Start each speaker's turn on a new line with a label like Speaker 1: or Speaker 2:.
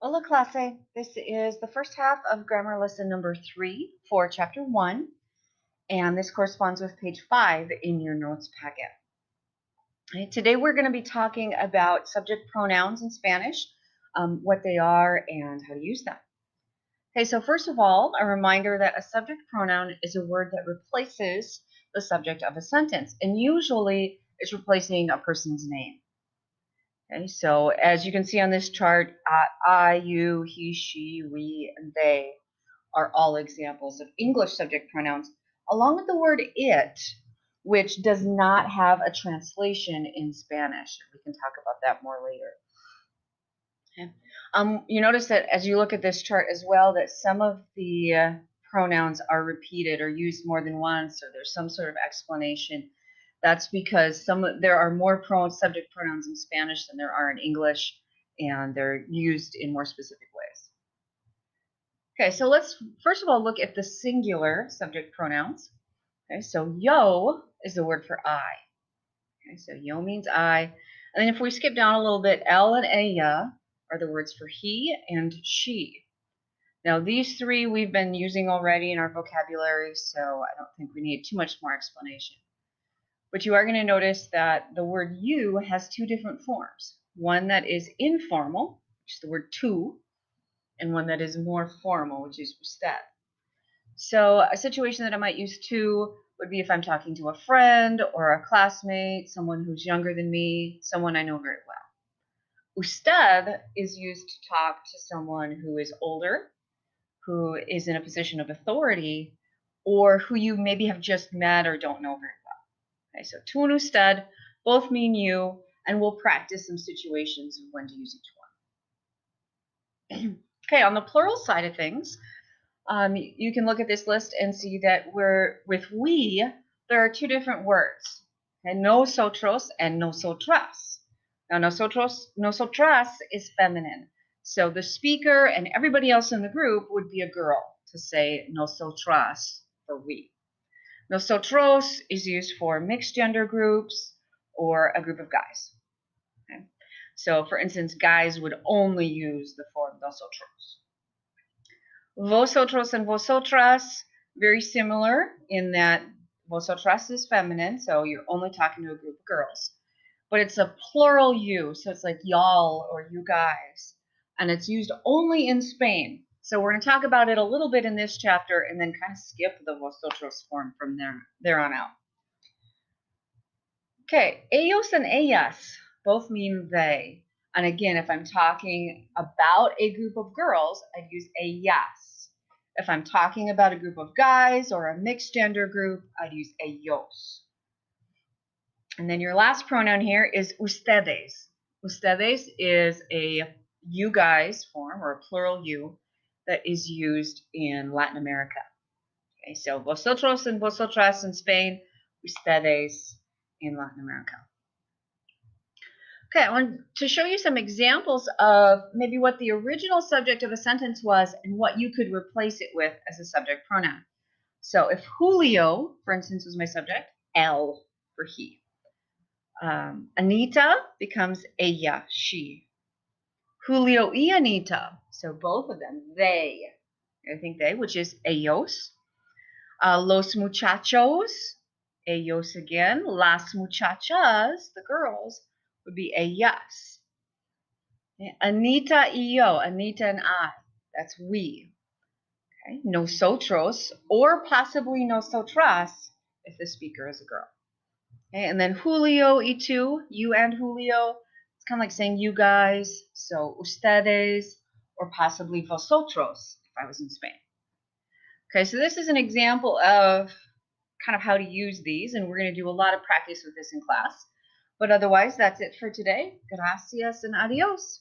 Speaker 1: Hola clase, this is the first half of grammar lesson number 3 for chapter 1, and this corresponds with page 5 in your notes packet. Okay, today we're going to be talking about subject pronouns in Spanish, what they are and how to use them. Okay, so first of all, a reminder that a subject pronoun is a word that replaces the subject of a sentence, and usually it's replacing a person's name. Okay, so as you can see on this chart, I, you, he, she, we, and they are all examples of English subject pronouns, along with the word it, which does not have a translation in Spanish. We can talk about that more later. Okay. You notice that as you look at this chart as well, that some of the pronouns are repeated or used more than once, or there's some sort of explanation. That's because there are more subject pronouns in Spanish than there are in English, and they're used in more specific ways. Okay, so let's first of all look at the singular subject pronouns. Okay, so yo is the word for I. Okay, so yo means I. And then if we skip down a little bit, él and ella are the words for he and she. Now these three we've been using already in our vocabulary, so I don't think we need too much more explanation. But you are going to notice that the word you has two different forms. One that is informal, which is the word tú, and one that is more formal, which is usted. So a situation that I might use tú would be if I'm talking to a friend or a classmate, someone who's younger than me, someone I know very well. Usted is used to talk to someone who is older, who is in a position of authority, or who you maybe have just met or don't know very well. Okay, so tú and usted both mean you, and we'll practice some situations of when to use each one. Okay, on the plural side of things, you can look at this list and see that with we, there are two different words. Okay, nosotros and nosotras. Now, nosotras is feminine. So the speaker and everybody else in the group would be a girl to say nosotras for we. Nosotros is used for mixed gender groups or a group of guys. Okay? So, for instance, guys would only use the form nosotros. Vosotros and vosotras, very similar in that vosotras is feminine, so you're only talking to a group of girls. But it's a plural you, so it's like y'all or you guys. And it's used only in Spain. So we're going to talk about it a little bit in this chapter and then kind of skip the vosotros form from there on out. Okay, ellos and ellas both mean they. And again, if I'm talking about a group of girls, I'd use ellas. If I'm talking about a group of guys or a mixed gender group, I'd use ellos. And then your last pronoun here is ustedes. Ustedes is a you guys form or a plural you that is used in Latin America. Okay, so vosotros and vosotras in Spain, ustedes in Latin America. Okay, I want to show you some examples of maybe what the original subject of a sentence was and what you could replace it with as a subject pronoun. So if Julio, for instance, was my subject, él for he. Anita becomes ella, she. Julio y Anita, so both of them, they. I think they, which is ellos. Los muchachos, ellos again. Las muchachas, the girls, would be ellas. Anita y yo, Anita and I, that's we. Okay. Nosotros, or possibly nosotras, if the speaker is a girl. Okay. And then Julio y tú, you and Julio, it's kind of like saying you guys, so ustedes, or possibly vosotros, if I was in Spain. Okay, so this is an example of kind of how to use these, and we're going to do a lot of practice with this in class. But otherwise, that's it for today. Gracias and adios.